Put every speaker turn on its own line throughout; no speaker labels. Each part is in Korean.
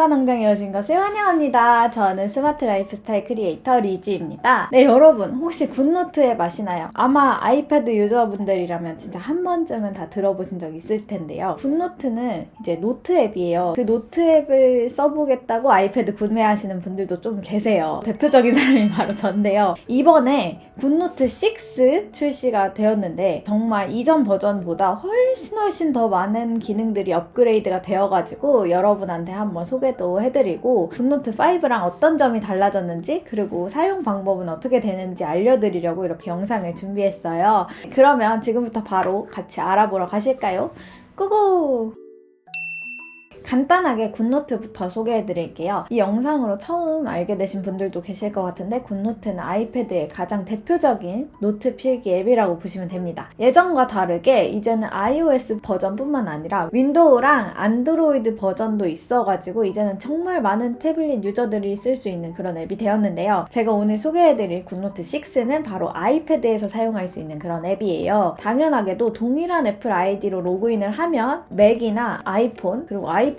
건강농장에 오신 것을 환영합니다. 저는 스마트 라이프스타일 크리에이터 리지입니다. 네, 여러분 혹시 굿노트 앱 아시나요? 아마 아이패드 유저분들이라면 진짜 한 번쯤은 다 들어보신 적 있을 텐데요. 굿노트는 이제 노트 앱이에요. 그 노트 앱을 써보겠다고 아이패드 구매하시는 분들도 좀 계세요. 대표적인 사람이 바로 전데요. 이번에 굿노트 6 출시가 되었는데 정말 이전 버전보다 훨씬 더 많은 기능들이 업그레이드가 되어가지고 여러분한테 한번 소개도 해드리고 굿노트 5랑 어떤 점이 달라졌는지 그리고 사용 방법은 어떻게 되는지 알려드리려고 이렇게 영상을 준비했어요. 그러면 지금부터 바로 같이 알아보러 가실까요? 고고! 간단하게 굿노트부터 소개해드릴게요. 이 영상으로 처음 알게 되신 분들도 계실 것 같은데 굿노트는 아이패드의 가장 대표적인 노트 필기 앱이라고 보시면 됩니다. 예전과 다르게 이제는 iOS 버전뿐만 아니라 윈도우랑 안드로이드 버전도 있어가지고 이제는 정말 많은 태블릿 유저들이 쓸 수 있는 그런 앱이 되었는데요. 제가 오늘 소개해드릴 굿노트 6는 바로 아이패드에서 사용할 수 있는 그런 앱이에요. 당연하게도 동일한 애플 아이디로 로그인을 하면 맥이나 아이폰 그리고 아이패드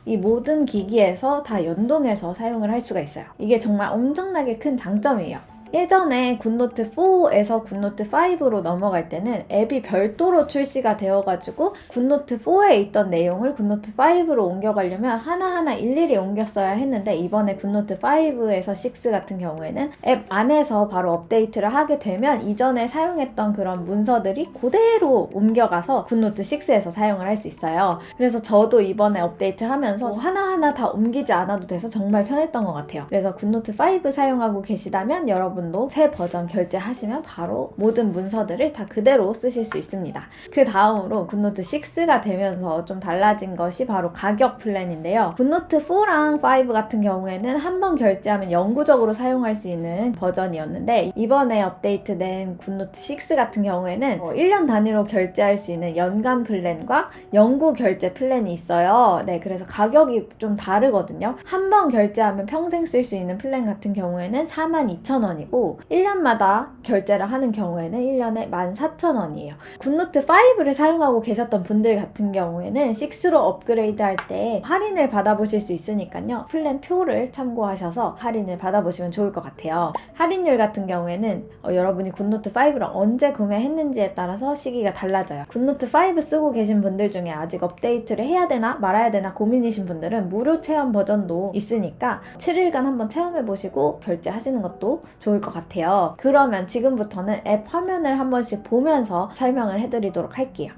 이 모든 기기에서 다 연동해서 사용을 할 수가 있어요. 이게 정말 엄청나게 큰 장점이에요. 예전에 굿노트 4에서 굿노트 5로 넘어갈 때는 앱이 별도로 출시가 되어가지고 굿노트 4에 있던 내용을 굿노트 5로 옮겨가려면 하나하나 일일이 옮겨 써야 했는데 이번에 굿노트 5에서 6 같은 경우에는 앱 안에서 바로 업데이트를 하게 되면 이전에 사용했던 그런 문서들이 그대로 옮겨가서 굿노트 6에서 사용을 할 수 있어요. 그래서 저도 이번에 업데이트하면서 하나하나 다 옮기지 않아도 돼서 정말 편했던 것 같아요. 그래서 굿노트 5 사용하고 계시다면 여러분 새 버전 결제하시면 바로 모든 문서들을 다 그대로 쓰실 수 있습니다. 그 다음으로 굿노트 6가 되면서 좀 달라진 것이 바로 가격 플랜인데요. 굿노트 4랑 5 같은 경우에는 한 번 결제하면 영구적으로 사용할 수 있는 버전이었는데 이번에 업데이트된 굿노트 6 같은 경우에는 1년 단위로 결제할 수 있는 연간 플랜과 영구 결제 플랜이 있어요. 네, 그래서 가격이 좀 다르거든요. 한 번 결제하면 평생 쓸 수 있는 플랜 같은 경우에는 42,000원이고 1년마다 결제를 하는 경우에는 1년에 14,000원이에요. 굿노트 5를 사용하고 계셨던 분들 같은 경우에는 6로 업그레이드 할 때 할인을 받아보실 수 있으니까요. 플랜 표를 참고하셔서 할인을 받아보시면 좋을 것 같아요. 할인율 같은 경우에는 여러분이 굿노트 5를 언제 구매했는지에 따라서 시기가 달라져요. 굿노트 5 쓰고 계신 분들 중에 아직 업데이트를 해야 되나 말아야 되나 고민이신 분들은 무료 체험 버전도 있으니까 7일간 한번 체험해보시고 결제하시는 것도 좋을 것 같아요. 그러면 지금부터는 앱 화면을 한 번씩 보면서 설명을 해드리도록 할게요.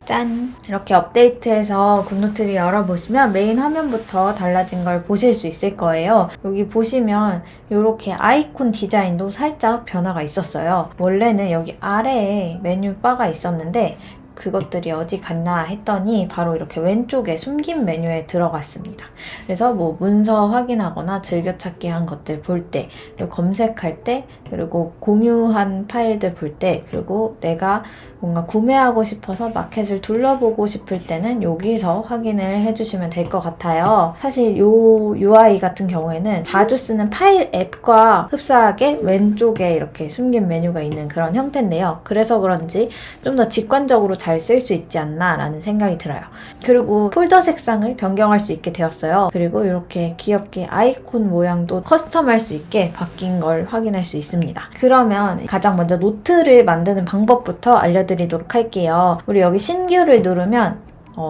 짠! 이렇게 업데이트해서 굿노트를 열어보시면 메인 화면부터 달라진 걸 보실 수 있을 거예요. 여기 보시면 이렇게 아이콘 디자인도 살짝 변화가 있었어요. 원래는 여기 아래에 메뉴바가 있었는데 그것들이 어디 갔나 했더니 바로 이렇게 왼쪽에 숨긴 메뉴에 들어갔습니다. 그래서 뭐 문서 확인하거나 즐겨찾기 한 것들 볼 때, 그리고 검색할 때, 그리고 공유한 파일들 볼 때, 그리고 내가 뭔가 구매하고 싶어서 마켓을 둘러보고 싶을 때는 여기서 확인을 해주시면 될 것 같아요. 사실 요 UI 같은 경우에는 자주 쓰는 파일 앱과 흡사하게 왼쪽에 이렇게 숨긴 메뉴가 있는 그런 형태인데요. 그래서 그런지 좀 더 직관적으로 잘 쓸 수 있지 않나 라는 생각이 들어요. 그리고 폴더 색상을 변경할 수 있게 되었어요. 그리고 이렇게 귀엽게 아이콘 모양도 커스텀할 수 있게 바뀐 걸 확인할 수 있습니다. 그러면 가장 먼저 노트를 만드는 방법부터 알려드리도록 할게요. 우리 여기 신규를 누르면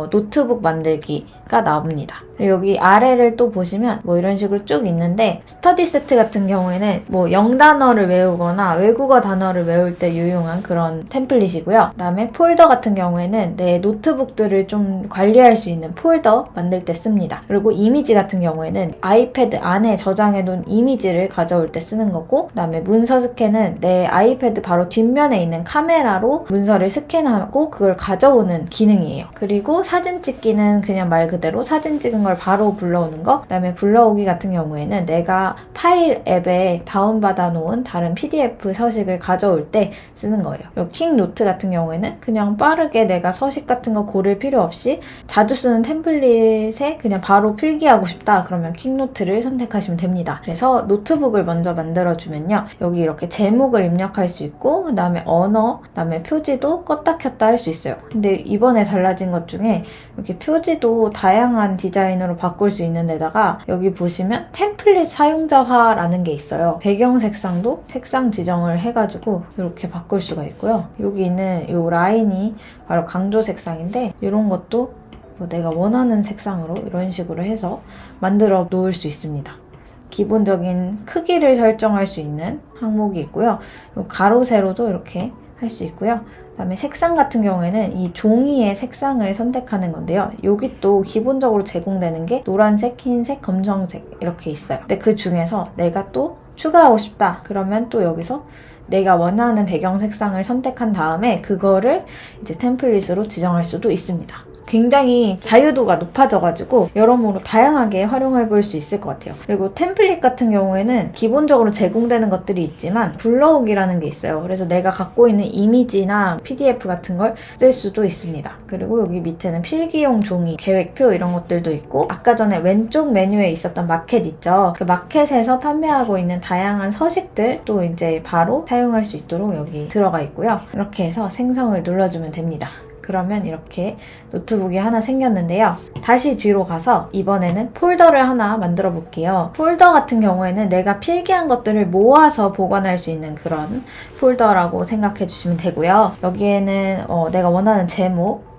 노트북 만들기가 나옵니다. 여기 아래를 또 보시면 뭐 이런 식으로 쭉 있는데 스터디 세트 같은 경우에는 뭐 영단어를 외우거나 외국어 단어를 외울 때 유용한 그런 템플릿이고요. 그다음에 폴더 같은 경우에는 내 노트북들을 좀 관리할 수 있는 폴더 만들 때 씁니다. 그리고 이미지 같은 경우에는 아이패드 안에 저장해 놓은 이미지를 가져올 때 쓰는 거고 그다음에 문서 스캔은 내 아이패드 바로 뒷면에 있는 카메라로 문서를 스캔하고 그걸 가져오는 기능이에요. 그리고 사진 찍기는 그냥 말 그대로 사진 찍은 걸 바로 불러오는 거. 그다음에 불러오기 같은 경우에는 내가 파일 앱에 다운받아 놓은 다른 PDF 서식을 가져올 때 쓰는 거예요. 그리고 퀵노트 같은 경우에는 그냥 빠르게 내가 서식 같은 거 고를 필요 없이 자주 쓰는 템플릿에 그냥 바로 필기하고 싶다 그러면 퀵노트를 선택하시면 됩니다. 그래서 노트북을 먼저 만들어주면요. 여기 이렇게 제목을 입력할 수 있고 그다음에 언어, 그다음에 표지도 껐다 켰다 할 수 있어요. 근데 이번에 달라진 것 중에 이렇게 표지도 다양한 디자인 디자인으로 바꿀 수 있는 데다가 여기 보시면 템플릿 사용자화라는 게 있어요. 배경 색상도 색상 지정을 해가지고 이렇게 바꿀 수가 있고요. 여기 있는 이 라인이 바로 강조 색상인데 이런 것도 뭐 내가 원하는 색상으로 이런 식으로 해서 만들어 놓을 수 있습니다. 기본적인 크기를 설정할 수 있는 항목이 있고요. 가로, 세로도 이렇게 할 수 있고요. 그다음에 색상 같은 경우에는 이 종이의 색상을 선택하는 건데요. 여기 또 기본적으로 제공되는 게 노란색, 흰색, 검정색 이렇게 있어요. 근데 그 중에서 내가 또 추가하고 싶다. 그러면 또 여기서 내가 원하는 배경 색상을 선택한 다음에 그거를 이제 템플릿으로 지정할 수도 있습니다. 굉장히 자유도가 높아져가지고 여러모로 다양하게 활용해 볼 수 있을 것 같아요. 그리고 템플릿 같은 경우에는 기본적으로 제공되는 것들이 있지만 불러오기라는 게 있어요. 그래서 내가 갖고 있는 이미지나 PDF 같은 걸 쓸 수도 있습니다. 그리고 여기 밑에는 필기용 종이, 계획표 이런 것들도 있고 아까 전에 왼쪽 메뉴에 있었던 마켓 있죠. 그 마켓에서 판매하고 있는 다양한 서식들도 이제 바로 사용할 수 있도록 여기 들어가 있고요. 이렇게 해서 생성을 눌러주면 됩니다. 그러면 이렇게 노트북이 하나 생겼는데요. 다시 뒤로 가서 이번에는 폴더를 하나 만들어 볼게요. 폴더 같은 경우에는 내가 필기한 것들을 모아서 보관할 수 있는 그런 폴더라고 생각해 주시면 되고요. 여기에는 내가 원하는 제목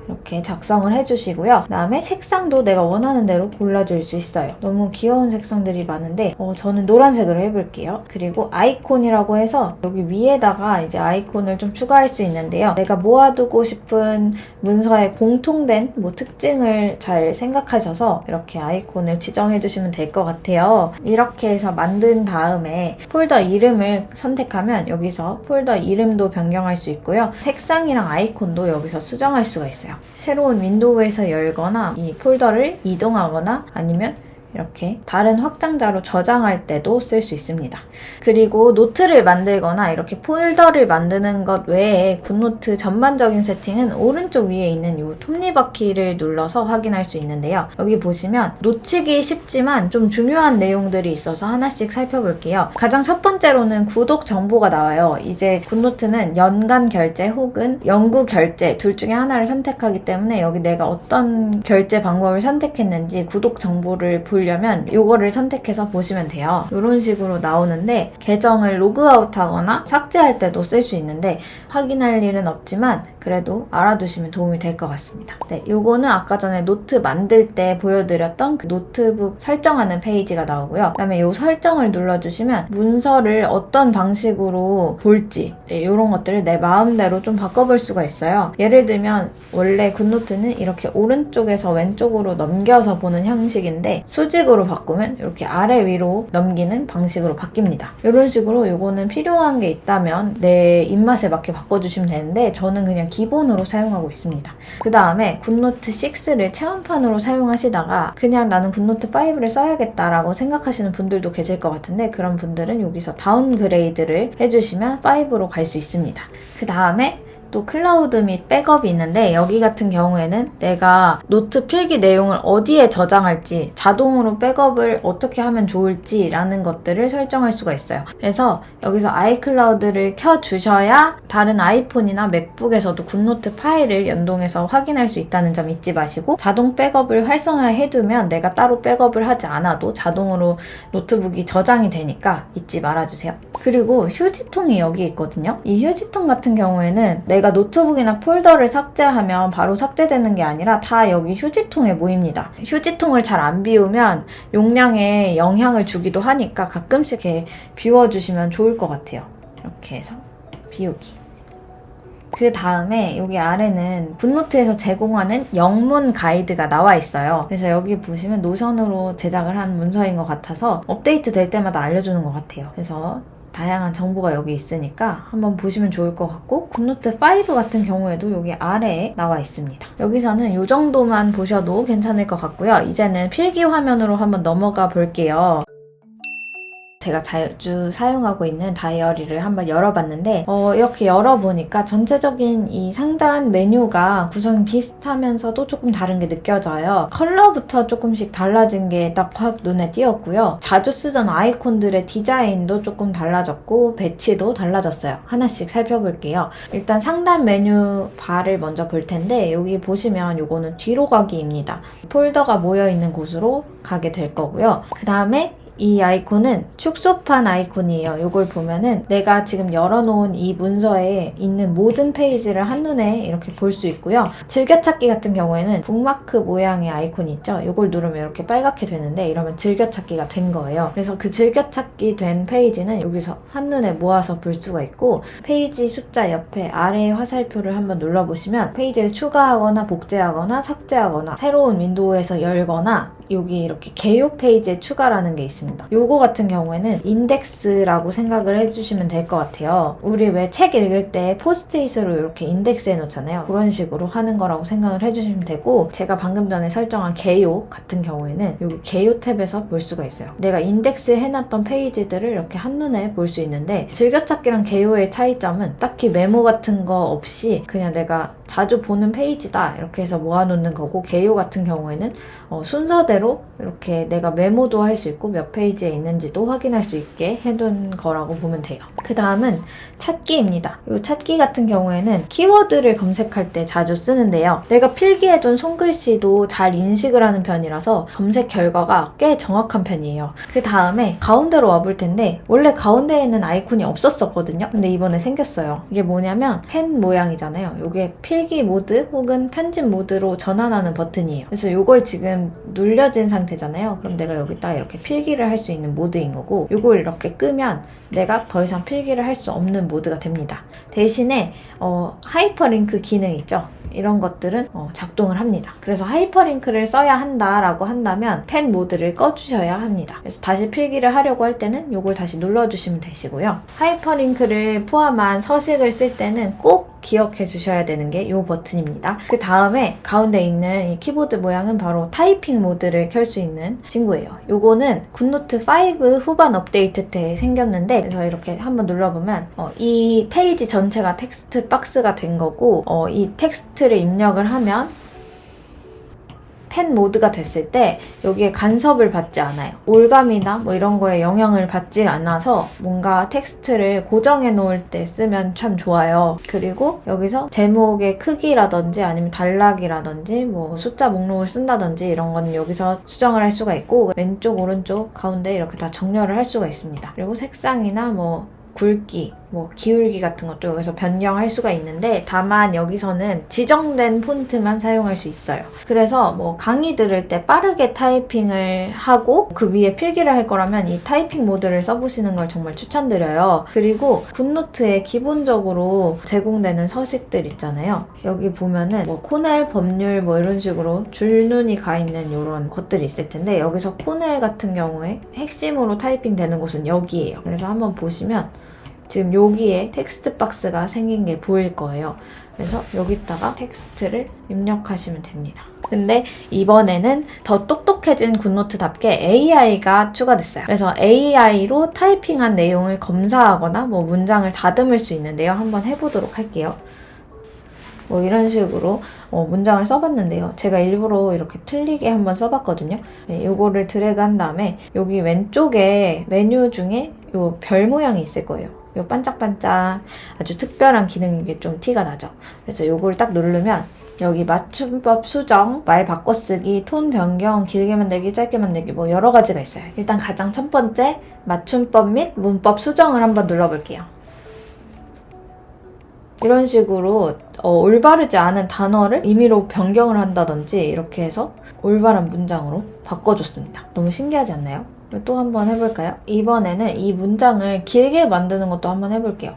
이렇게 작성을 해주시고요. 그 다음에 색상도 내가 원하는 대로 골라줄 수 있어요. 너무 귀여운 색상들이 많은데 저는 노란색으로 해볼게요. 그리고 아이콘이라고 해서 여기 위에다가 이제 아이콘을 좀 추가할 수 있는데요. 내가 모아두고 싶은 문서의 공통된 특징을 잘 생각하셔서 이렇게 아이콘을 지정해주시면 될 것 같아요. 이렇게 해서 만든 다음에 폴더 이름을 선택하면 여기서 폴더 이름도 변경할 수 있고요. 색상이랑 아이콘도 여기서 수정할 수가 있어요. 새로운 윈도우에서 열거나 이 폴더를 이동하거나 아니면 이렇게 다른 확장자로 저장할 때도 쓸 수 있습니다. 그리고 노트를 만들거나 이렇게 폴더를 만드는 것 외에 굿노트 전반적인 세팅은 오른쪽 위에 있는 이 톱니바퀴를 눌러서 확인할 수 있는데요. 여기 보시면 놓치기 쉽지만 좀 중요한 내용들이 있어서 하나씩 살펴볼게요. 가장 첫 번째로는 구독 정보가 나와요. 이제 굿노트는 연간 결제 혹은 연구 결제 둘 중에 하나를 선택하기 때문에 여기 내가 어떤 결제 방법을 선택했는지 구독 정보를 보려면 이거를 선택해서 보시면 돼요. 이런 식으로 나오는데 계정을 로그아웃 하거나 삭제할 때도 쓸 수 있는데 확인할 일은 없지만 그래도 알아두시면 도움이 될 것 같습니다. 네, 요거는 아까 전에 노트 만들 때 보여드렸던 그 노트북 설정하는 페이지가 나오고요. 그 다음에 요 설정을 눌러주시면 문서를 어떤 방식으로 볼지 이런 것들을 내 마음대로 좀 바꿔볼 수가 있어요. 예를 들면 원래 굿노트는 이렇게 오른쪽에서 왼쪽으로 넘겨서 보는 형식인데 수직으로 바꾸면 이렇게 아래 위로 넘기는 방식으로 바뀝니다. 이런 식으로 요거는 필요한 게 있다면 내 입맛에 맞게 바꿔주시면 되는데 저는 그냥 기본으로 사용하고 있습니다. 그 다음에 굿노트 6를 체험판으로 사용하시다가 그냥 나는 굿노트 5를 써야겠다라고 생각하시는 분들도 계실 것 같은데 그런 분들은 여기서 다운그레이드를 해주시면 5로 갈 수 있습니다. 그 다음에 또 클라우드 및 백업이 있는데 여기 같은 경우에는 내가 노트 필기 내용을 어디에 저장할지 자동으로 백업을 어떻게 하면 좋을지 라는 것들을 설정할 수가 있어요. 그래서 여기서 아이클라우드를 켜주셔야 다른 아이폰이나 맥북에서도 굿노트 파일을 연동해서 확인할 수 있다는 점 잊지 마시고 자동 백업을 활성화해두면 내가 따로 백업을 하지 않아도 자동으로 노트북이 저장이 되니까 잊지 말아주세요. 그리고 휴지통이 여기 있거든요. 이 휴지통 같은 경우에는 내가 노트북이나 폴더를 삭제하면 바로 삭제되는 게 아니라 다 여기 휴지통에 모입니다. 휴지통을 잘 안 비우면 용량에 영향을 주기도 하니까 가끔씩 이렇게 비워주시면 좋을 것 같아요. 이렇게 해서 비우기. 그 다음에 여기 아래는 굿노트에서 제공하는 영문 가이드가 나와 있어요. 그래서 여기 보시면 노션으로 제작을 한 문서인 것 같아서 업데이트 될 때마다 알려주는 것 같아요. 그래서 다양한 정보가 여기 있으니까 한번 보시면 좋을 것 같고 굿노트 5 같은 경우에도 여기 아래에 나와 있습니다. 여기서는 이 정도만 보셔도 괜찮을 것 같고요. 이제는 필기 화면으로 한번 넘어가 볼게요. 제가 자주 사용하고 있는 다이어리를 한번 열어봤는데 이렇게 열어보니까 전체적인 이 상단 메뉴가 구성이 비슷하면서도 조금 다른 게 느껴져요. 컬러부터 조금씩 달라진 게 딱 확 눈에 띄었고요. 자주 쓰던 아이콘들의 디자인도 조금 달라졌고 배치도 달라졌어요. 하나씩 살펴볼게요. 일단 상단 메뉴 바를 먼저 볼 텐데 여기 보시면 요거는 뒤로 가기입니다. 폴더가 모여있는 곳으로 가게 될 거고요. 그 다음에 이 아이콘은 축소판 아이콘이에요. 이걸 보면은 내가 지금 열어놓은 이 문서에 있는 모든 페이지를 한눈에 이렇게 볼 수 있고요. 즐겨찾기 같은 경우에는 북마크 모양의 아이콘이 있죠. 이걸 누르면 이렇게 빨갛게 되는데 이러면 즐겨찾기가 된 거예요. 그래서 그 즐겨찾기 된 페이지는 여기서 한눈에 모아서 볼 수가 있고 페이지 숫자 옆에 아래 화살표를 한번 눌러보시면 페이지를 추가하거나 복제하거나 삭제하거나 새로운 윈도우에서 열거나 여기 이렇게 개요 페이지에 추가라는 게 있습니다. 요거 같은 경우에는 인덱스라고 생각을 해주시면 될 것 같아요. 우리 왜 책 읽을 때 포스트잇으로 이렇게 인덱스해 놓잖아요. 그런 식으로 하는 거라고 생각을 해주시면 되고 제가 방금 전에 설정한 개요 같은 경우에는 여기 개요 탭에서 볼 수가 있어요. 내가 인덱스 해놨던 페이지들을 이렇게 한눈에 볼 수 있는데 즐겨찾기랑 개요의 차이점은 딱히 메모 같은 거 없이 그냥 내가 자주 보는 페이지다 이렇게 해서 모아놓는 거고 개요 같은 경우에는 순서대로 이렇게 내가 메모도 할 수 있고 몇 페이지에 있는지도 확인할 수 있게 해둔 거라고 보면 돼요. 그 다음은 찾기입니다. 이 찾기 같은 경우에는 키워드를 검색할 때 자주 쓰는데요. 내가 필기해둔 손글씨도 잘 인식을 하는 편이라서 검색 결과가 꽤 정확한 편이에요. 그 다음에 가운데로 와볼 텐데 원래 가운데에 있는 아이콘이 없었거든요. 근데 이번에 생겼어요. 이게 뭐냐면 펜 모양이잖아요. 이게 필기 모드 혹은 편집 모드로 전환하는 버튼이에요. 그래서 이걸 지금 눌려진 상태잖아요. 그럼 내가 여기다 이렇게 필기를 할 수 있는 모드인 거고 이걸 이렇게 끄면 내가 더 이상 필기를 할 수 없는 모드가 됩니다. 대신에 하이퍼링크 기능 있죠? 이런 것들은 작동을 합니다. 그래서 하이퍼링크를 써야 한다라고 한다면 펜 모드를 꺼주셔야 합니다. 그래서 다시 필기를 하려고 할 때는 이걸 다시 눌러주시면 되시고요. 하이퍼링크를 포함한 서식을 쓸 때는 꼭 기억해 주셔야 되는 게 이 버튼입니다. 그 다음에 가운데 있는 이 키보드 모양은 바로 타이핑 모드를 켤 수 있는 친구예요. 요거는 굿노트 5 후반 업데이트 때 생겼는데 그래서 이렇게 한번 눌러보면 이 페이지 전체가 텍스트 박스가 된 거고 이 텍스트를 입력을 하면 펜 모드가 됐을 때 여기에 간섭을 받지 않아요. 올감이나 뭐 이런 거에 영향을 받지 않아서 뭔가 텍스트를 고정해 놓을 때 쓰면 참 좋아요. 그리고 여기서 제목의 크기라든지 아니면 단락이라든지 뭐 숫자 목록을 쓴다든지 이런 건 여기서 수정을 할 수가 있고 왼쪽 오른쪽 가운데 이렇게 다 정렬을 할 수가 있습니다. 그리고 색상이나 뭐 굵기, 뭐 기울기 같은 것도 여기서 변경할 수가 있는데 다만 여기서는 지정된 폰트만 사용할 수 있어요. 그래서 뭐 강의 들을 때 빠르게 타이핑을 하고 그 위에 필기를 할 거라면 이 타이핑 모드를 써보시는 걸 정말 추천드려요. 그리고 굿노트에 기본적으로 제공되는 서식들 있잖아요. 여기 보면은 뭐 코넬, 법률 뭐 이런 식으로 줄눈이 가 있는 이런 것들이 있을 텐데 여기서 코넬 같은 경우에 핵심으로 타이핑 되는 곳은 여기예요. 그래서 한번 보시면 지금 여기에 텍스트 박스가 생긴 게 보일 거예요. 그래서 여기다가 텍스트를 입력하시면 됩니다. 근데 이번에는 더 똑똑해진 굿노트답게 AI가 추가됐어요. 그래서 AI로 타이핑한 내용을 검사하거나 뭐 문장을 다듬을 수 있는데요. 한번 해보도록 할게요. 뭐 이런 식으로 문장을 써봤는데요. 제가 일부러 이렇게 틀리게 한번 써봤거든요. 네, 이거를 드래그 한 다음에 여기 왼쪽에 메뉴 중에 이 별 모양이 있을 거예요. 이 반짝반짝 아주 특별한 기능인 게 좀 티가 나죠. 그래서 이걸 딱 누르면 여기 맞춤법 수정, 말 바꿔쓰기, 톤 변경, 길게 만들기, 짧게 만들기 뭐 여러 가지가 있어요. 일단 가장 첫 번째 맞춤법 및 문법 수정을 한번 눌러볼게요. 이런 식으로 올바르지 않은 단어를 임의로 변경을 한다든지 이렇게 해서 올바른 문장으로 바꿔줬습니다. 너무 신기하지 않나요? 또 한번 해볼까요? 이번에는 이 문장을 길게 만드는 것도 한번 해볼게요.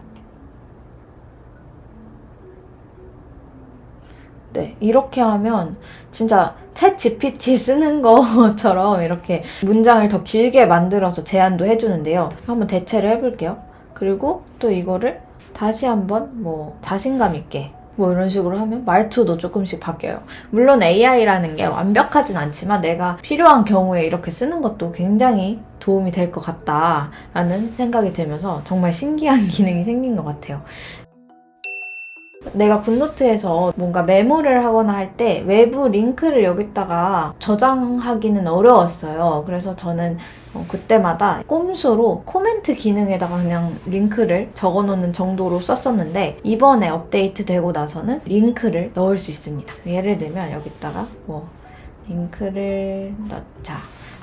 네, 이렇게 하면 진짜 챗 GPT 쓰는 것처럼 이렇게 문장을 더 길게 만들어서 제안도 해주는데요. 한번 대체를 해볼게요. 그리고 또 이거를 다시 한번 뭐 자신감 있게 뭐 이런 식으로 하면 말투도 조금씩 바뀌어요. 물론 AI라는 게 완벽하진 않지만 내가 필요한 경우에 이렇게 쓰는 것도 굉장히 도움이 될 것 같다라는 생각이 들면서 정말 신기한 기능이 생긴 것 같아요. 내가 굿노트에서 뭔가 메모를 하거나 할 때 외부 링크를 여기다가 저장하기는 어려웠어요. 그래서 저는 그때마다 꼼수로 코멘트 기능에다가 그냥 링크를 적어놓는 정도로 썼었는데 이번에 업데이트 되고 나서는 링크를 넣을 수 있습니다. 예를 들면 여기다가 뭐 링크를 넣자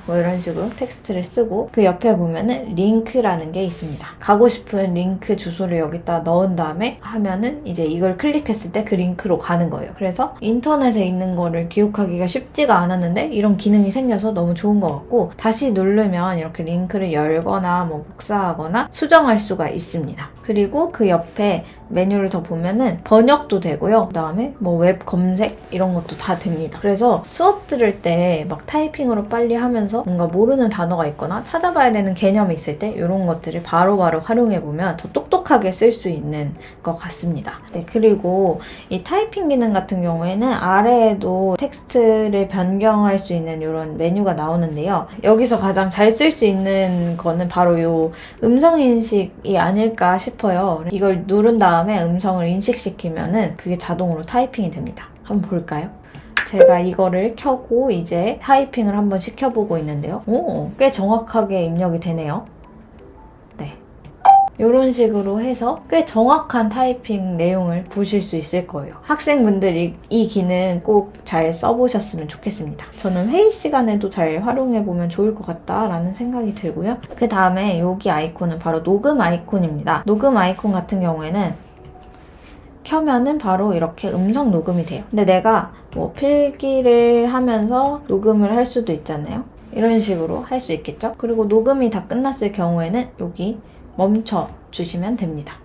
뭐 이런 식으로 텍스트를 쓰고 그 옆에 보면은 링크라는 게 있습니다. 가고 싶은 링크 주소를 여기다 넣은 다음에 하면은 이제 이걸 클릭했을 때 그 링크로 가는 거예요. 그래서 인터넷에 있는 거를 기록하기가 쉽지가 않았는데 이런 기능이 생겨서 너무 좋은 것 같고 다시 누르면 이렇게 링크를 열거나 뭐 복사하거나 수정할 수가 있습니다. 그리고 그 옆에 메뉴를 더 보면은 번역도 되고요. 그 다음에 뭐 웹 검색 이런 것도 다 됩니다. 그래서 수업 들을 때 막 타이핑으로 빨리 하면서 뭔가 모르는 단어가 있거나 찾아봐야 되는 개념이 있을 때 이런 것들을 바로바로 활용해보면 더 똑똑하게 쓸 수 있는 것 같습니다. 네, 그리고 이 타이핑 기능 같은 경우에는 아래에도 텍스트를 변경할 수 있는 이런 메뉴가 나오는데요. 여기서 가장 잘 쓸 수 있는 거는 바로 이 음성인식이 아닐까 싶어요. 이걸 누른 다음에 음성을 인식시키면은 그게 자동으로 타이핑이 됩니다. 한번 볼까요? 제가 이거를 켜고 이제 타이핑을 한번 시켜보고 있는데요. 오, 꽤 정확하게 입력이 되네요. 네. 이런 식으로 해서 꽤 정확한 타이핑 내용을 보실 수 있을 거예요. 학생분들이 이 기능 꼭 잘 써보셨으면 좋겠습니다. 저는 회의 시간에도 잘 활용해보면 좋을 것 같다라는 생각이 들고요. 그 다음에 여기 아이콘은 바로 녹음 아이콘입니다. 녹음 아이콘 같은 경우에는 켜면은 바로 이렇게 음성 녹음이 돼요. 근데 내가 뭐 필기를 하면서 녹음을 할 수도 있잖아요. 이런 식으로 할 수 있겠죠? 그리고 녹음이 다 끝났을 경우에는 여기 멈춰 주시면 됩니다.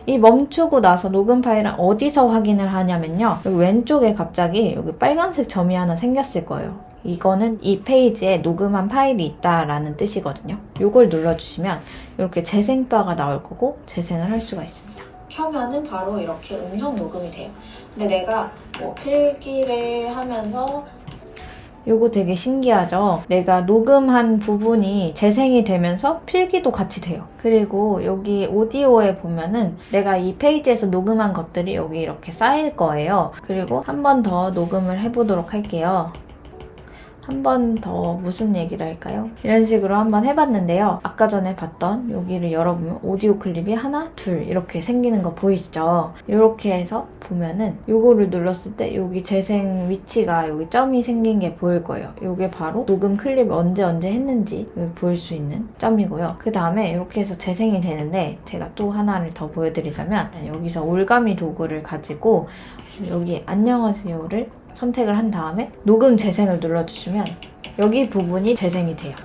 이 멈추고 나서 녹음 파일은 어디서 확인을 하냐면요. 여기 왼쪽에 갑자기 여기 빨간색 점이 하나 생겼을 거예요. 이거는 이 페이지에 녹음한 파일이 있다라는 뜻이거든요. 이걸 눌러주시면 이렇게 재생바가 나올 거고 재생을 할 수가 있습니다. 켜면은 바로 이렇게 음성 녹음이 돼요. 근데 내가 뭐 필기를 하면서 요거 되게 신기하죠? 내가 녹음한 부분이 재생이 되면서 필기도 같이 돼요. 그리고 여기 오디오에 보면은 내가 이 페이지에서 녹음한 것들이 여기 이렇게 쌓일 거예요. 그리고 한 번 더 녹음을 해보도록 할게요. 한 번 더 무슨 얘기를 할까요? 이런 식으로 한번 해봤는데요. 아까 전에 봤던 여기를 열어보면 오디오 클립이 하나, 둘 이렇게 생기는 거 보이시죠? 이렇게 해서 보면은 요거를 눌렀을 때 여기 재생 위치가 여기 점이 생긴 게 보일 거예요. 요게 바로 녹음 클립 언제 했는지 볼 수 있는 점이고요. 그 다음에 이렇게 해서 재생이 되는데 제가 또 하나를 더 보여드리자면 여기서 올가미 도구를 가지고 여기 안녕하세요를 선택을 한 다음에 녹음 재생을 눌러주시면 여기 부분이 재생이 돼요.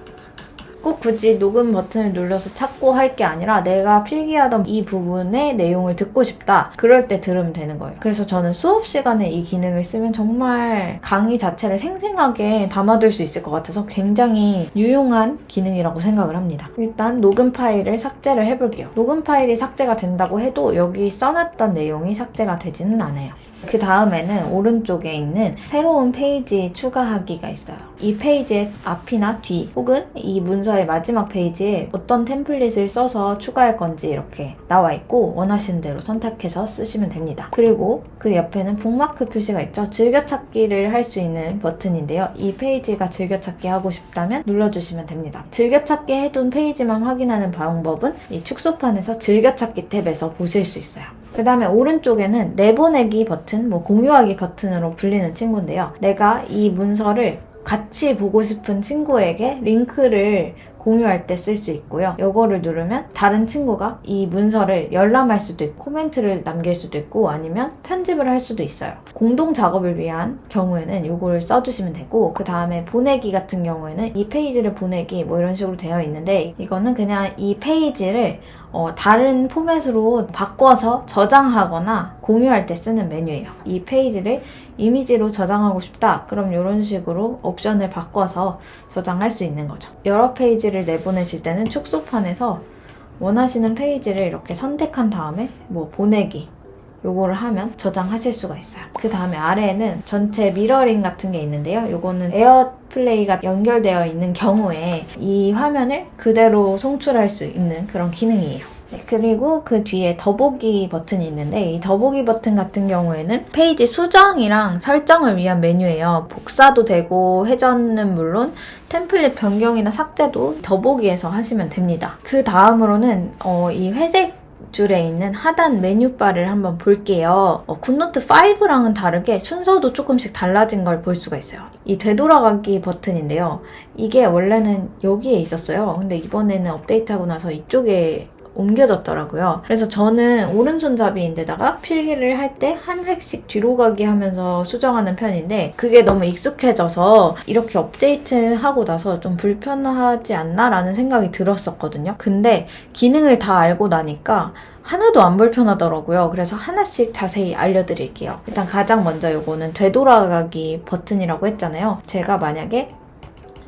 꼭 굳이 녹음 버튼을 눌러서 찾고 할 게 아니라 내가 필기하던 이 부분의 내용을 듣고 싶다. 그럴 때 들으면 되는 거예요. 그래서 저는 수업 시간에 이 기능을 쓰면 정말 강의 자체를 생생하게 담아둘 수 있을 것 같아서 굉장히 유용한 기능이라고 생각을 합니다. 일단 녹음 파일을 삭제를 해볼게요. 녹음 파일이 삭제가 된다고 해도 여기 써놨던 내용이 삭제가 되지는 않아요. 그 다음에는 오른쪽에 있는 새로운 페이지 추가하기가 있어요. 이 페이지의 앞이나 뒤 혹은 이 문서의 마지막 페이지에 어떤 템플릿을 써서 추가할 건지 이렇게 나와 있고 원하시는 대로 선택해서 쓰시면 됩니다. 그리고 그 옆에는 북마크 표시가 있죠. 즐겨찾기를 할 수 있는 버튼인데요. 이 페이지가 즐겨찾기 하고 싶다면 눌러주시면 됩니다. 즐겨찾기 해둔 페이지만 확인하는 방법은 이 축소판에서 즐겨찾기 탭에서 보실 수 있어요. 그 다음에 오른쪽에는 내보내기 버튼, 공유하기 버튼으로 불리는 친구인데요. 내가 이 문서를 같이 보고 싶은 친구에게 링크를 공유할 때 쓸 수 있고요. 이거를 누르면 다른 친구가 이 문서를 열람할 수도 있고 코멘트를 남길 수도 있고 아니면 편집을 할 수도 있어요. 공동 작업을 위한 경우에는 이거를 써주시면 되고 그 다음에 보내기 같은 경우에는 이 페이지를 보내기 이런 식으로 되어 있는데 이거는 그냥 이 페이지를 다른 포맷으로 바꿔서 저장하거나 공유할 때 쓰는 메뉴예요. 이 페이지를 이미지로 저장하고 싶다. 그럼 이런 식으로 옵션을 바꿔서 저장할 수 있는 거죠. 여러 페이지를 내보내실 때는 축소판에서 원하시는 페이지를 이렇게 선택한 다음에 보내기 요거를 하면 저장하실 수가 있어요. 그 다음에 아래에는 전체 미러링 같은 게 있는데요. 요거는 에어플레이가 연결되어 있는 경우에 이 화면을 그대로 송출할 수 있는 그런 기능이에요. 네, 그리고 그 뒤에 더보기 버튼이 있는데 이 더보기 버튼 같은 경우에는 페이지 수정이랑 설정을 위한 메뉴예요. 복사도 되고 회전은 물론 템플릿 변경이나 삭제도 더보기에서 하시면 됩니다. 그 다음으로는 이 회색 줄에 있는 하단 메뉴바를 한번 볼게요. 굿노트 5랑은 다르게 순서도 조금씩 달라진 걸 볼 수가 있어요. 이 되돌아가기 버튼인데요. 이게 원래는 여기에 있었어요. 근데 이번에는 업데이트하고 나서 이쪽에 옮겨졌더라고요. 그래서 저는 오른손잡이인데다가 필기를 할 때 한 획씩 뒤로 가기 하면서 수정하는 편인데 그게 너무 익숙해져서 이렇게 업데이트하고 나서 좀 불편하지 않나라는 생각이 들었었거든요. 근데 기능을 다 알고 나니까 하나도 안 불편하더라고요. 그래서 하나씩 자세히 알려드릴게요. 일단 가장 먼저 이거는 되돌아가기 버튼이라고 했잖아요. 제가 만약에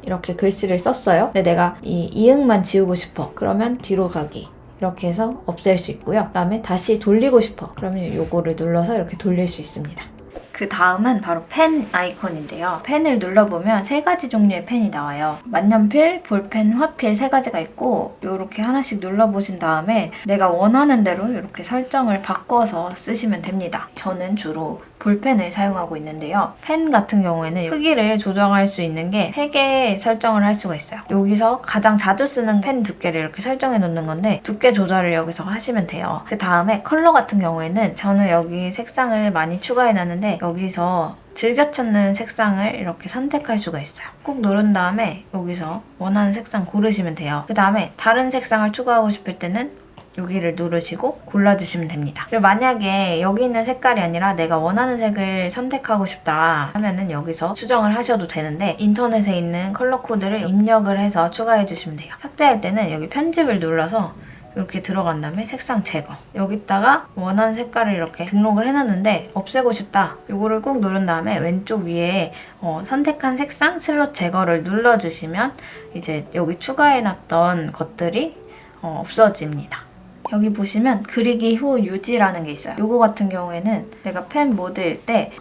이렇게 글씨를 썼어요. 근데 내가 이 이응만 지우고 싶어. 그러면 뒤로 가기. 이렇게 해서 없앨 수 있고요. 그 다음에 다시 돌리고 싶어. 그러면 요거를 눌러서 이렇게 돌릴 수 있습니다. 그 다음은 바로 펜 아이콘인데요. 펜을 눌러보면 세 가지 종류의 펜이 나와요. 만년필, 볼펜, 화필 세 가지가 있고 이렇게 하나씩 눌러보신 다음에 내가 원하는 대로 이렇게 설정을 바꿔서 쓰시면 됩니다. 저는 주로 볼펜을 사용하고 있는데요. 펜 같은 경우에는 크기를 조정할 수 있는 게 3개 설정을 할 수가 있어요. 여기서 가장 자주 쓰는 펜 두께를 이렇게 설정해 놓는 건데 두께 조절을 여기서 하시면 돼요. 그 다음에 컬러 같은 경우에는 저는 여기 색상을 많이 추가해 놨는데 여기서 즐겨 찾는 색상을 이렇게 선택할 수가 있어요. 꾹 누른 다음에 여기서 원하는 색상 고르시면 돼요. 그 다음에 다른 색상을 추가하고 싶을 때는 여기를 누르시고 골라주시면 됩니다. 그리고 만약에 여기 있는 색깔이 아니라 내가 원하는 색을 선택하고 싶다 하면은 여기서 수정을 하셔도 되는데 인터넷에 있는 컬러 코드를 입력을 해서 추가해 주시면 돼요. 삭제할 때는 여기 편집을 눌러서 이렇게 들어간 다음에 색상 제거. 여기다가 원하는 색깔을 이렇게 등록을 해놨는데 없애고 싶다. 이거를 꾹 누른 다음에 왼쪽 위에 선택한 색상 슬롯 제거를 눌러주시면 이제 여기 추가해놨던 것들이 없어집니다. 여기 보시면 그리기 후 유지라는 게 있어요. 이거 같은 경우에는 내가 펜 모드일 때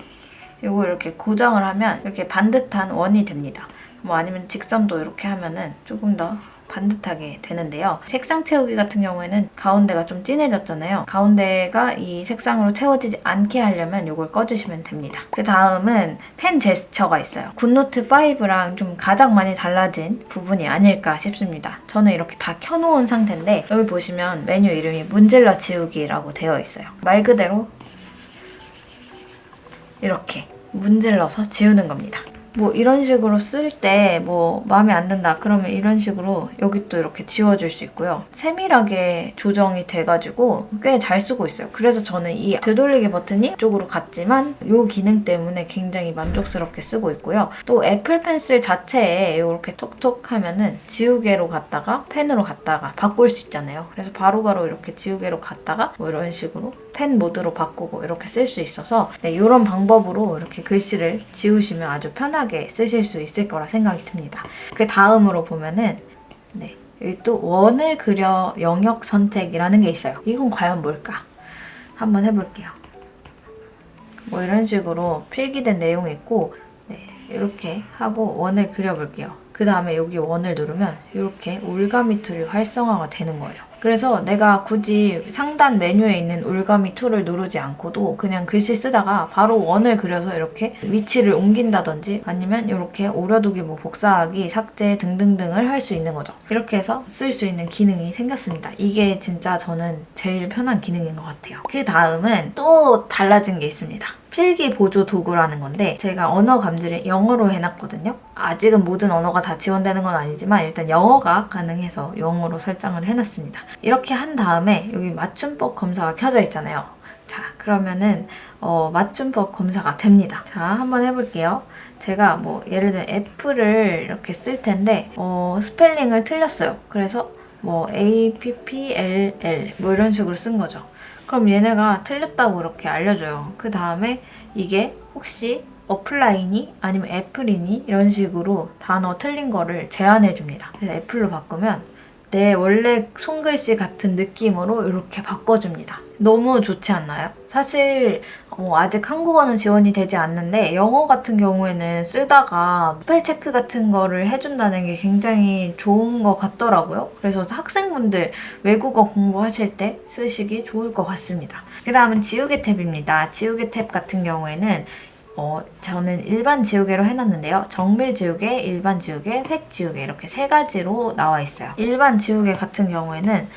이거 이렇게 고정을 하면 이렇게 반듯한 원이 됩니다. 뭐 아니면 직선도 이렇게 하면은 조금 더 반듯하게 되는데요. 색상 채우기 같은 경우에는 가운데가 좀 진해졌잖아요. 가운데가 이 색상으로 채워지지 않게 하려면 이걸 꺼주시면 됩니다. 그 다음은 펜 제스처가 있어요. 굿노트 5랑 좀 가장 많이 달라진 부분이 아닐까 싶습니다. 저는 이렇게 다 켜놓은 상태인데 여기 보시면 메뉴 이름이 문질러 지우기라고 되어 있어요. 말 그대로 이렇게 문질러서 지우는 겁니다. 뭐 이런 식으로 쓸 때 뭐 마음에 안 든다 그러면 이런 식으로 여기 또 이렇게 지워줄 수 있고요. 세밀하게 조정이 돼가지고 꽤 잘 쓰고 있어요. 그래서 저는 이 되돌리기 버튼이 이쪽으로 갔지만 이 기능 때문에 굉장히 만족스럽게 쓰고 있고요. 또 애플 펜슬 자체에 이렇게 톡톡 하면은 지우개로 갔다가 펜으로 갔다가 바꿀 수 있잖아요. 그래서 바로바로 이렇게 지우개로 갔다가 뭐 이런 식으로 펜 모드로 바꾸고 이렇게 쓸 수 있어서 네, 이런 방법으로 이렇게 글씨를 지우시면 아주 편하게 쓰실 수 있을 거라 생각이 듭니다. 그 다음으로 보면은 네, 여기 또 원을 그려 영역 선택이라는 게 있어요. 이건 과연 뭘까? 한번 해볼게요. 뭐 이런 식으로 필기된 내용이 있고 네, 이렇게 하고 원을 그려볼게요. 그 다음에 여기 원을 누르면 이렇게 올가미 툴이 활성화가 되는 거예요. 그래서 내가 굳이 상단 메뉴에 있는 올가미 툴을 누르지 않고도 그냥 글씨 쓰다가 바로 원을 그려서 이렇게 위치를 옮긴다든지 아니면 이렇게 오려두기, 뭐 복사하기, 삭제 등등등을 할 수 있는 거죠. 이렇게 해서 쓸 수 있는 기능이 생겼습니다. 이게 진짜 저는 제일 편한 기능인 것 같아요. 그 다음은 또 달라진 게 있습니다. 필기 보조 도구라는 건데 제가 언어 감지를 영어로 해놨거든요. 아직은 모든 언어가 다 지원되는 건 아니지만 일단 영어가 가능해서 영어로 설정을 해놨습니다. 이렇게 한 다음에 여기 맞춤법 검사가 켜져 있잖아요. 자, 그러면은 맞춤법 검사가 됩니다. 자, 한번 해볼게요. 제가 뭐 예를 들면 애플을 이렇게 쓸 텐데 스펠링을 틀렸어요. 그래서 뭐 APPLL 뭐 이런 식으로 쓴 거죠. 그럼 얘네가 틀렸다고 이렇게 알려줘요. 그 다음에 이게 혹시 어플라이니 아니면 애플이니 이런 식으로 단어 틀린 거를 제안해 줍니다. 그래서 애플로 바꾸면 내 원래 손글씨 같은 느낌으로 이렇게 바꿔줍니다. 너무 좋지 않나요? 사실 아직 한국어는 지원이 되지 않는데 영어 같은 경우에는 쓰다가 스펠 체크 같은 거를 해준다는 게 굉장히 좋은 것 같더라고요. 그래서 학생분들 외국어 공부하실 때 쓰시기 좋을 것 같습니다. 그 다음은 지우개 탭입니다. 지우개 탭 같은 경우에는 저는 일반 지우개로 해놨는데요. 정밀 지우개, 일반 지우개, 획 지우개 이렇게 세 가지로 나와 있어요. 일반 지우개 같은 경우에는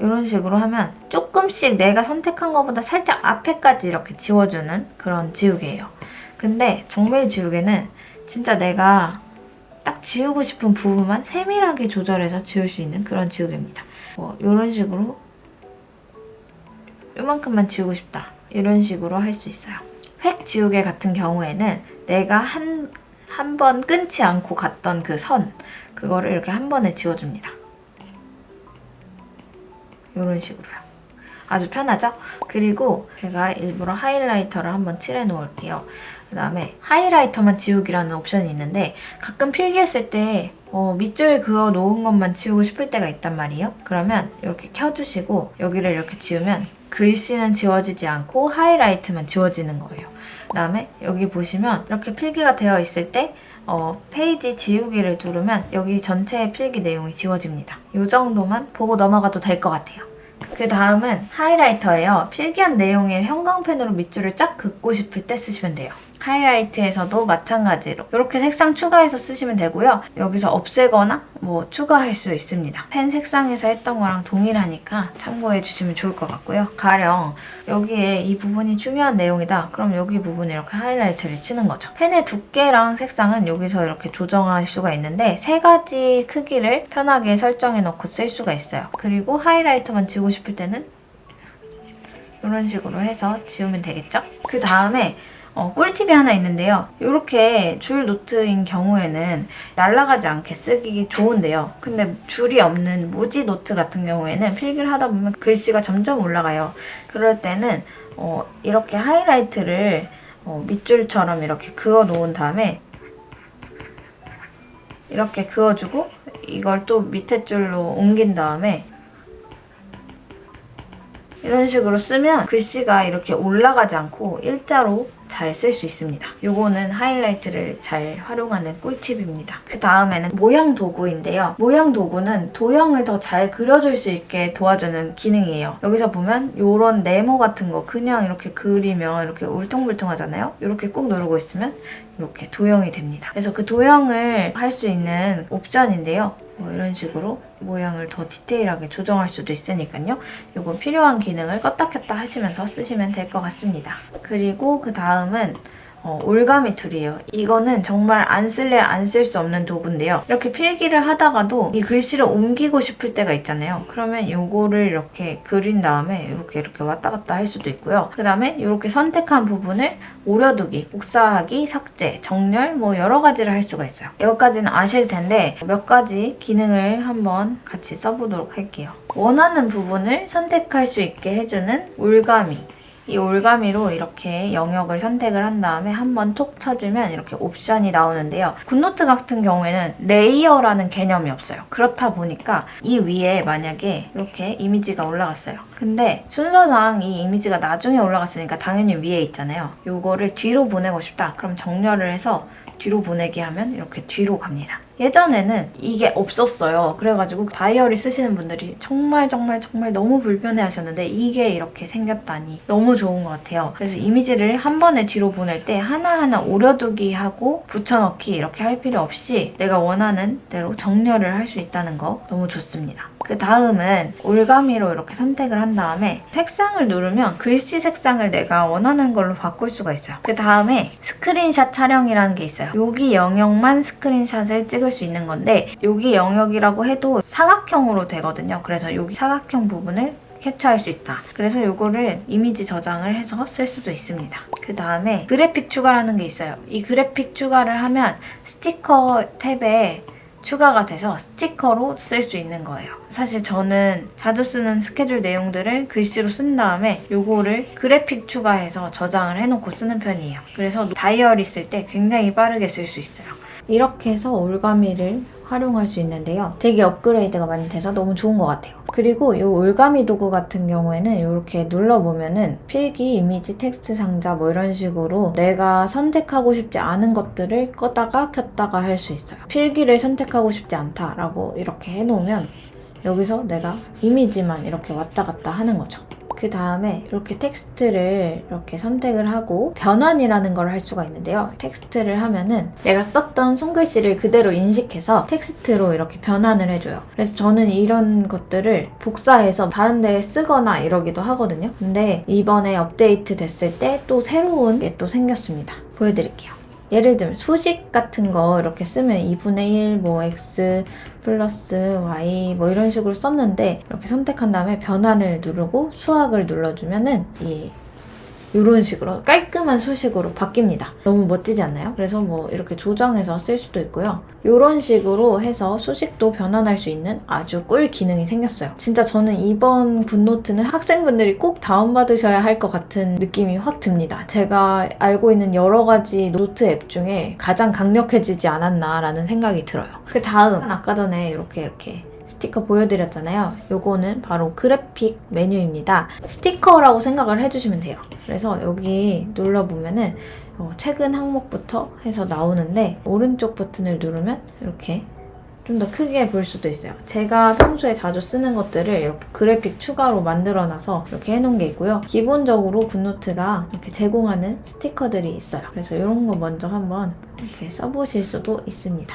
이런 식으로 하면 조금씩 내가 선택한 것보다 살짝 앞에까지 이렇게 지워주는 그런 지우개예요. 근데 정밀 지우개는 진짜 내가 딱 지우고 싶은 부분만 세밀하게 조절해서 지울 수 있는 그런 지우개입니다. 이런 식으로 요만큼만 지우고 싶다. 이런 식으로 할 수 있어요. 획 지우개 같은 경우에는 내가 한 번 끊지 않고 갔던 그 선, 그거를 이렇게 한 번에 지워줍니다. 이런 식으로요. 아주 편하죠? 그리고 제가 일부러 하이라이터를 한번 칠해 놓을게요. 그 다음에 하이라이터만 지우기라는 옵션이 있는데 가끔 필기했을 때 밑줄 그어 놓은 것만 지우고 싶을 때가 있단 말이에요. 그러면 이렇게 켜주시고 여기를 이렇게 지우면 글씨는 지워지지 않고 하이라이트만 지워지는 거예요. 그 다음에 여기 보시면 이렇게 필기가 되어 있을 때 페이지 지우기를 누르면 여기 전체의 필기 내용이 지워집니다. 이 정도만 보고 넘어가도 될 것 같아요. 그 다음은 하이라이터예요. 필기한 내용에 형광펜으로 밑줄을 쫙 긋고 싶을 때 쓰시면 돼요. 하이라이트에서도 마찬가지로 이렇게 색상 추가해서 쓰시면 되고요. 여기서 없애거나 추가할 수 있습니다. 펜 색상에서 했던 거랑 동일하니까 참고해 주시면 좋을 것 같고요. 가령 여기에 이 부분이 중요한 내용이다. 그럼 여기 부분에 이렇게 하이라이트를 치는 거죠. 펜의 두께랑 색상은 여기서 이렇게 조정할 수가 있는데 세 가지 크기를 편하게 설정해 놓고 쓸 수가 있어요. 그리고 하이라이터만 지우고 싶을 때는 이런 식으로 해서 지우면 되겠죠? 그 다음에 꿀팁이 하나 있는데요. 이렇게 줄 노트인 경우에는 날아가지 않게 쓰기 좋은데요. 근데 줄이 없는 무지 노트 같은 경우에는 필기를 하다 보면 글씨가 점점 올라가요. 그럴 때는 이렇게 하이라이트를 밑줄처럼 이렇게 그어 놓은 다음에 이렇게 그어주고 이걸 또 밑에 줄로 옮긴 다음에 이런 식으로 쓰면 글씨가 이렇게 올라가지 않고 일자로 잘 쓸 수 있습니다. 요거는 하이라이트를 잘 활용하는 꿀팁입니다. 그 다음에는 모양 도구인데요. 모양 도구는 도형을 더 잘 그려줄 수 있게 도와주는 기능이에요. 여기서 보면 요런 네모 같은 거 그냥 이렇게 그리면 이렇게 울퉁불퉁하잖아요. 이렇게 꾹 누르고 있으면 이렇게 도형이 됩니다. 그래서 그 도형을 할 수 있는 옵션인데요. 이런 식으로 모양을 더 디테일하게 조정할 수도 있으니까요. 이거 필요한 기능을 껐다 켰다 하시면서 쓰시면 될 것 같습니다. 그리고 그 다음은 올가미 툴이에요. 이거는 정말 안 쓸래 안 쓸 수 없는 도구인데요. 이렇게 필기를 하다가도 이 글씨를 옮기고 싶을 때가 있잖아요. 그러면 이거를 이렇게 그린 다음에 이렇게 왔다 갔다 할 수도 있고요. 그 다음에 이렇게 선택한 부분을 오려두기, 복사하기, 삭제, 정렬 여러 가지를 할 수가 있어요. 여기까지는 아실 텐데 몇 가지 기능을 한번 같이 써보도록 할게요. 원하는 부분을 선택할 수 있게 해주는 올가미. 이 올가미로 이렇게 영역을 선택을 한 다음에 한번 톡 쳐주면 이렇게 옵션이 나오는데요. 굿노트 같은 경우에는 레이어라는 개념이 없어요. 그렇다 보니까 이 위에 만약에 이렇게 이미지가 올라갔어요. 근데 순서상 이 이미지가 나중에 올라갔으니까 당연히 위에 있잖아요. 요거를 뒤로 보내고 싶다. 그럼 정렬을 해서 뒤로 보내기 하면 이렇게 뒤로 갑니다. 예전에는 이게 없었어요. 그래가지고 다이어리 쓰시는 분들이 정말 너무 불편해 하셨는데 이게 이렇게 생겼다니 너무 좋은 것 같아요. 그래서 이미지를 한 번에 뒤로 보낼 때 하나하나 오려두기 하고 붙여넣기 이렇게 할 필요 없이 내가 원하는 대로 정렬을 할 수 있다는 거 너무 좋습니다. 그 다음은 올가미로 이렇게 선택을 한 다음에 색상을 누르면 글씨 색상을 내가 원하는 걸로 바꿀 수가 있어요. 그 다음에 스크린샷 촬영이라는 게 있어요. 여기 영역만 스크린샷을 찍을 수 있는 건데 여기 영역이라고 해도 사각형으로 되거든요. 그래서 여기 사각형 부분을 캡처할 수 있다. 그래서 이거를 이미지 저장을 해서 쓸 수도 있습니다. 그 다음에 그래픽 추가라는 게 있어요. 이 그래픽 추가를 하면 스티커 탭에 추가가 돼서 스티커로 쓸 수 있는 거예요. 사실 저는 자주 쓰는 스케줄 내용들을 글씨로 쓴 다음에 요거를 그래픽 추가해서 저장을 해놓고 쓰는 편이에요. 그래서 다이어리 쓸 때 굉장히 빠르게 쓸 수 있어요. 이렇게 해서 올가미를 활용할 수 있는데요. 되게 업그레이드가 많이 돼서 너무 좋은 것 같아요. 그리고 이 올가미 도구 같은 경우에는 이렇게 눌러보면은 필기, 이미지, 텍스트 상자 뭐 이런 식으로 내가 선택하고 싶지 않은 것들을 껐다가 켰다가 할 수 있어요. 필기를 선택하고 싶지 않다라고 이렇게 해놓으면 여기서 내가 이미지만 이렇게 왔다 갔다 하는 거죠. 그 다음에 이렇게 텍스트를 이렇게 선택을 하고 변환이라는 걸 할 수가 있는데요. 텍스트를 하면은 내가 썼던 손글씨를 그대로 인식해서 텍스트로 이렇게 변환을 해줘요. 그래서 저는 이런 것들을 복사해서 다른 데에 쓰거나 이러기도 하거든요. 근데 이번에 업데이트 됐을 때 또 새로운 게 또 생겼습니다. 보여드릴게요. 예를 들면 수식 같은 거 이렇게 쓰면 2분의 1, 뭐 x 플러스 y 뭐 이런 식으로 썼는데 이렇게 선택한 다음에 변환을 누르고 수학을 눌러주면은 이런 식으로 깔끔한 수식으로 바뀝니다. 너무 멋지지 않나요? 그래서 뭐 이렇게 조정해서 쓸 수도 있고요. 이런 식으로 해서 수식도 변환할 수 있는 아주 꿀 기능이 생겼어요. 진짜 저는 이번 굿노트는 학생분들이 꼭 다운받으셔야 할 것 같은 느낌이 확 듭니다. 제가 알고 있는 여러 가지 노트 앱 중에 가장 강력해지지 않았나라는 생각이 들어요. 그 다음 아까 전에 이렇게 스티커 보여드렸잖아요. 요거는 바로 그래픽 메뉴입니다. 스티커라고 생각을 해주시면 돼요. 그래서 여기 눌러보면은 최근 항목부터 해서 나오는데 오른쪽 버튼을 누르면 이렇게 좀 더 크게 볼 수도 있어요. 제가 평소에 자주 쓰는 것들을 이렇게 그래픽 추가로 만들어놔서 이렇게 해놓은 게 있고요. 기본적으로 굿노트가 이렇게 제공하는 스티커들이 있어요. 그래서 이런 거 먼저 한번 이렇게 써보실 수도 있습니다.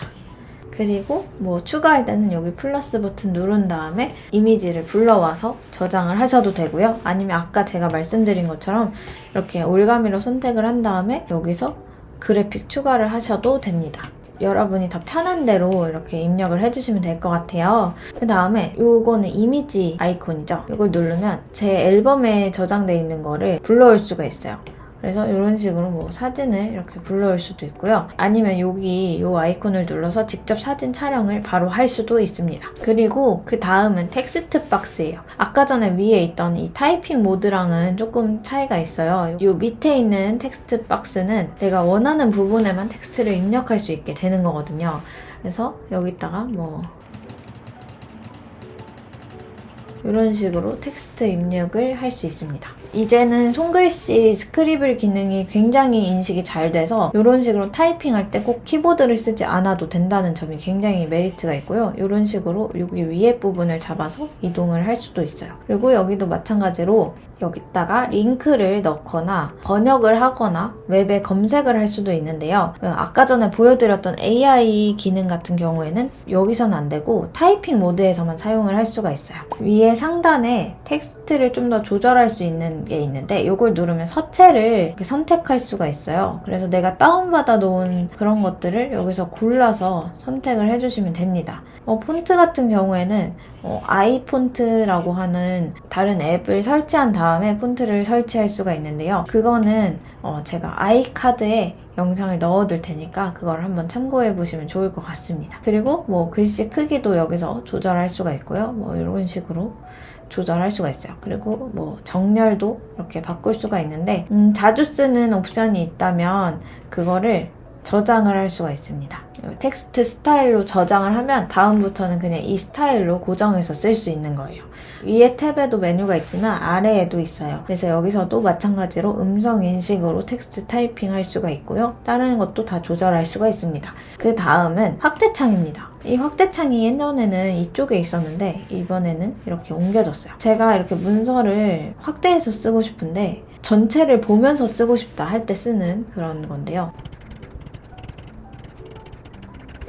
그리고 뭐 추가할 때는 여기 플러스 버튼 누른 다음에 이미지를 불러와서 저장을 하셔도 되고요. 아니면 아까 제가 말씀드린 것처럼 이렇게 올가미로 선택을 한 다음에 여기서 그래픽 추가를 하셔도 됩니다. 여러분이 더 편한 대로 이렇게 입력을 해주시면 될 것 같아요. 그 다음에 이거는 이미지 아이콘이죠. 이걸 누르면 제 앨범에 저장되어 있는 거를 불러올 수가 있어요. 그래서 이런 식으로 뭐 사진을 이렇게 불러올 수도 있고요. 아니면 여기 이 아이콘을 눌러서 직접 사진 촬영을 바로 할 수도 있습니다. 그리고 그 다음은 텍스트 박스예요. 아까 전에 위에 있던 이 타이핑 모드랑은 조금 차이가 있어요. 이 밑에 있는 텍스트 박스는 내가 원하는 부분에만 텍스트를 입력할 수 있게 되는 거거든요. 그래서 여기다가 뭐 이런 식으로 텍스트 입력을 할 수 있습니다. 이제는 손글씨 스크리블 기능이 굉장히 인식이 잘 돼서 이런 식으로 타이핑할 때 꼭 키보드를 쓰지 않아도 된다는 점이 굉장히 메리트가 있고요. 이런 식으로 여기 위에 부분을 잡아서 이동을 할 수도 있어요. 그리고 여기도 마찬가지로 여기다가 링크를 넣거나 번역을 하거나 웹에 검색을 할 수도 있는데요. 아까 전에 보여드렸던 AI 기능 같은 경우에는 여기서는 안 되고 타이핑 모드에서만 사용을 할 수가 있어요. 위에 상단에 텍스트를 좀 더 조절할 수 있는 게 있는데 이걸 누르면 서체를 이렇게 선택할 수가 있어요. 그래서 내가 다운받아 놓은 그런 것들을 여기서 골라서 선택을 해주시면 됩니다. 폰트 같은 경우에는 아이폰트라고 하는 다른 앱을 설치한 다음에 폰트를 설치할 수가 있는데요. 그거는 제가 아이카드에 영상을 넣어둘 테니까 그걸 한번 참고해 보시면 좋을 것 같습니다. 그리고 뭐 글씨 크기도 여기서 조절할 수가 있고요. 뭐 이런 식으로 조절할 수가 있어요. 그리고 뭐 정렬도 이렇게 바꿀 수가 있는데 자주 쓰는 옵션이 있다면 그거를 저장을 할 수가 있습니다. 텍스트 스타일로 저장을 하면 다음부터는 그냥 이 스타일로 고정해서 쓸 수 있는 거예요. 위에 탭에도 메뉴가 있지만 아래에도 있어요. 그래서 여기서도 마찬가지로 음성 인식으로 텍스트 타이핑 할 수가 있고요. 다른 것도 다 조절할 수가 있습니다. 그 다음은 확대창입니다. 이 확대창이 예전에는 이쪽에 있었는데 이번에는 이렇게 옮겨졌어요. 제가 이렇게 문서를 확대해서 쓰고 싶은데 전체를 보면서 쓰고 싶다 할 때 쓰는 그런 건데요.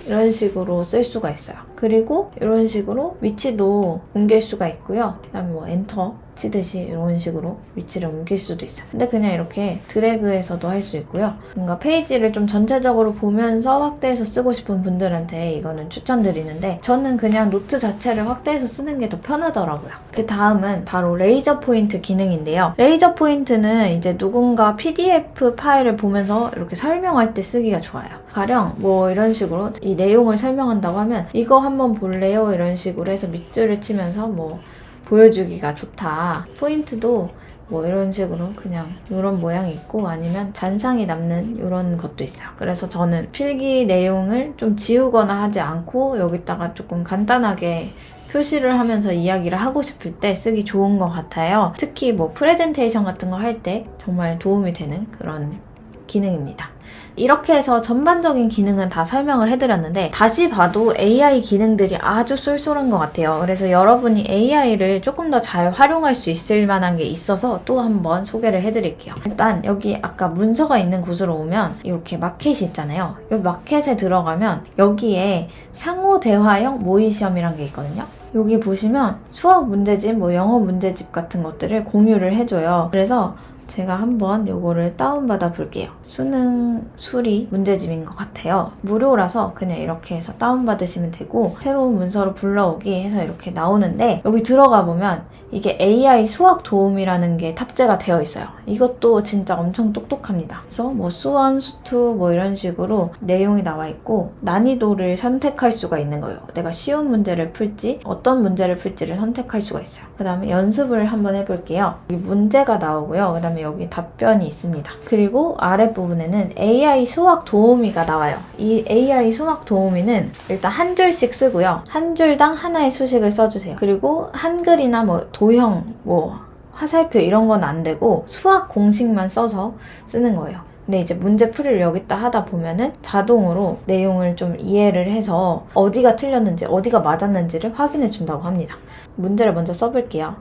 이런 식으로 쓸 수가 있어요. 그리고 이런 식으로 위치도 옮길 수가 있고요. 그다음에 뭐 엔터 치듯이 이런 식으로 위치를 옮길 수도 있어요. 근데 그냥 이렇게 드래그해서도 할 수 있고요. 뭔가 페이지를 좀 전체적으로 보면서 확대해서 쓰고 싶은 분들한테 이거는 추천드리는데 저는 그냥 노트 자체를 확대해서 쓰는 게 더 편하더라고요. 그 다음은 바로 레이저 포인트 기능인데요. 레이저 포인트는 이제 누군가 PDF 파일을 보면서 이렇게 설명할 때 쓰기가 좋아요. 가령 뭐 이런 식으로 이 내용을 설명한다고 하면 이거 한번 볼래요? 이런 식으로 해서 밑줄을 치면서 뭐 보여주기가 좋다. 포인트도 뭐 이런 식으로 그냥 이런 모양이 있고 아니면 잔상이 남는 이런 것도 있어요. 그래서 저는 필기 내용을 좀 지우거나 하지 않고 여기다가 조금 간단하게 표시를 하면서 이야기를 하고 싶을 때 쓰기 좋은 것 같아요. 특히 뭐 프레젠테이션 같은 거 할 때 정말 도움이 되는 그런 기능입니다. 이렇게 해서 전반적인 기능은 다 설명을 해드렸는데 다시 봐도 AI 기능들이 아주 쏠쏠한 것 같아요. 그래서 여러분이 AI를 조금 더 잘 활용할 수 있을 만한 게 있어서 또 한번 소개를 해드릴게요. 일단 여기 아까 문서가 있는 곳으로 오면 이렇게 마켓이 있잖아요. 이 마켓에 들어가면 여기에 상호 대화형 모의 시험이란 게 있거든요. 여기 보시면 수학 문제집, 뭐 영어 문제집 같은 것들을 공유를 해줘요. 그래서 제가 한번 요거를 다운받아 볼게요. 수능 수리 문제집인 것 같아요. 무료라서 그냥 이렇게 해서 다운받으시면 되고 새로운 문서로 불러오기 해서 이렇게 나오는데 여기 들어가 보면 이게 AI 수학 도움이라는 게 탑재가 되어 있어요. 이것도 진짜 엄청 똑똑합니다. 그래서 뭐 수원, 수투 뭐 이런 식으로 내용이 나와 있고 난이도를 선택할 수가 있는 거예요. 내가 쉬운 문제를 풀지 어떤 문제를 풀지를 선택할 수가 있어요. 그 다음에 연습을 한번 해볼게요. 여기 문제가 나오고요. 그 다음에 여기 답변이 있습니다. 그리고 아랫부분에는 AI 수학 도우미가 나와요. 이 AI 수학 도우미는 일단 한 줄씩 쓰고요. 한 줄당 하나의 수식을 써주세요. 그리고 한글이나 뭐 도형, 뭐 화살표 이런 건 안 되고 수학 공식만 써서 쓰는 거예요. 근데 이제 문제 풀이를 여기다 하다 보면은 자동으로 내용을 좀 이해를 해서 어디가 틀렸는지 어디가 맞았는지를 확인해 준다고 합니다. 문제를 먼저 써볼게요.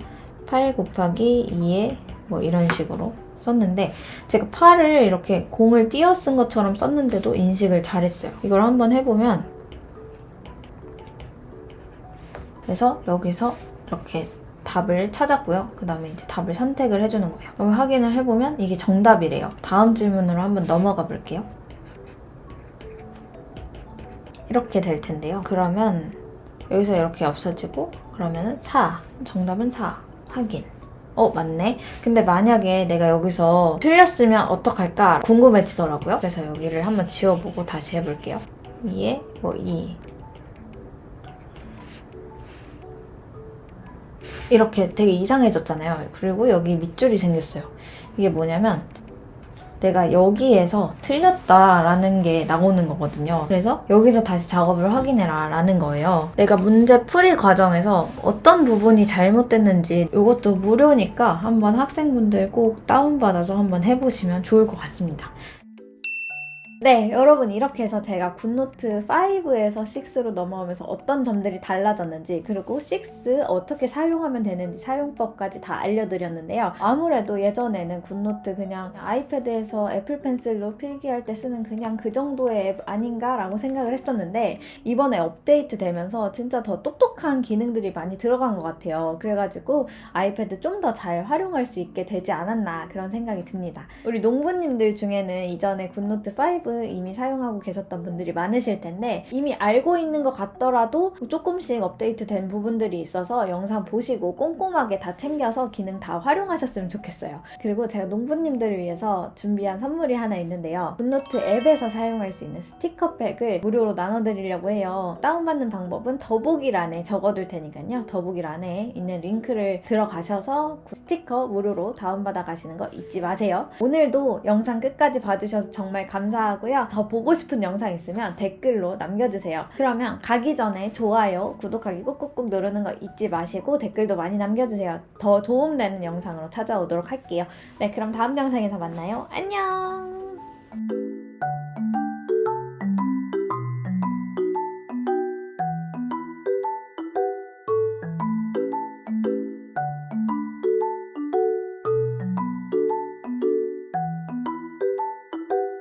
8 곱하기 2에 뭐 이런 식으로 썼는데 제가 8을 이렇게 공을 띄어 쓴 것처럼 썼는데도 인식을 잘했어요. 이걸 한번 해보면 그래서 여기서 이렇게 답을 찾았고요. 그 다음에 이제 답을 선택을 해주는 거예요. 여기 확인을 해보면 이게 정답이래요. 다음 질문으로 한번 넘어가 볼게요. 이렇게 될 텐데요. 그러면 여기서 이렇게 없어지고 그러면은 4. 정답은 4. 확인. 맞네. 근데 만약에 내가 여기서 틀렸으면 어떡할까 궁금해지더라고요. 그래서 여기를 한번 지워보고 다시 해볼게요. 2에 뭐 2. 이렇게 되게 이상해졌잖아요. 그리고 여기 밑줄이 생겼어요. 이게 뭐냐면 내가 여기에서 틀렸다라는 게 나오는 거거든요. 그래서 여기서 다시 작업을 확인해라 라는 거예요. 내가 문제 풀이 과정에서 어떤 부분이 잘못됐는지 이것도 무료니까 한번 학생분들 꼭 다운받아서 한번 해보시면 좋을 것 같습니다. 네, 여러분 이렇게 해서 제가 굿노트 5에서 6로 넘어오면서 어떤 점들이 달라졌는지 그리고 6 어떻게 사용하면 되는지 사용법까지 다 알려드렸는데요. 아무래도 예전에는 굿노트 그냥 아이패드에서 애플 펜슬로 필기할 때 쓰는 그냥 그 정도의 앱 아닌가 라고 생각을 했었는데 이번에 업데이트 되면서 진짜 더 똑똑한 기능들이 많이 들어간 것 같아요. 그래가지고 아이패드 좀 더 잘 활용할 수 있게 되지 않았나 그런 생각이 듭니다. 우리 농부님들 중에는 이전에 굿노트 5 이미 사용하고 계셨던 분들이 많으실 텐데 이미 알고 있는 것 같더라도 조금씩 업데이트된 부분들이 있어서 영상 보시고 꼼꼼하게 다 챙겨서 기능 다 활용하셨으면 좋겠어요. 그리고 제가 농부님들을 위해서 준비한 선물이 하나 있는데요. 굿노트 앱에서 사용할 수 있는 스티커팩을 무료로 나눠드리려고 해요. 다운받는 방법은 더보기란에 적어둘 테니까요. 더보기란에 있는 링크를 들어가셔서 스티커 무료로 다운받아 가시는 거 잊지 마세요. 오늘도 영상 끝까지 봐주셔서 정말 감사하고 더 보고 싶은 영상 있으면 댓글로 남겨주세요. 그러면 가기 전에 좋아요, 구독하기 꾹꾹꾹 누르는 거 잊지 마시고 댓글도 많이 남겨주세요. 더 도움되는 영상으로 찾아오도록 할게요. 네, 그럼 다음 영상에서 만나요. 안녕!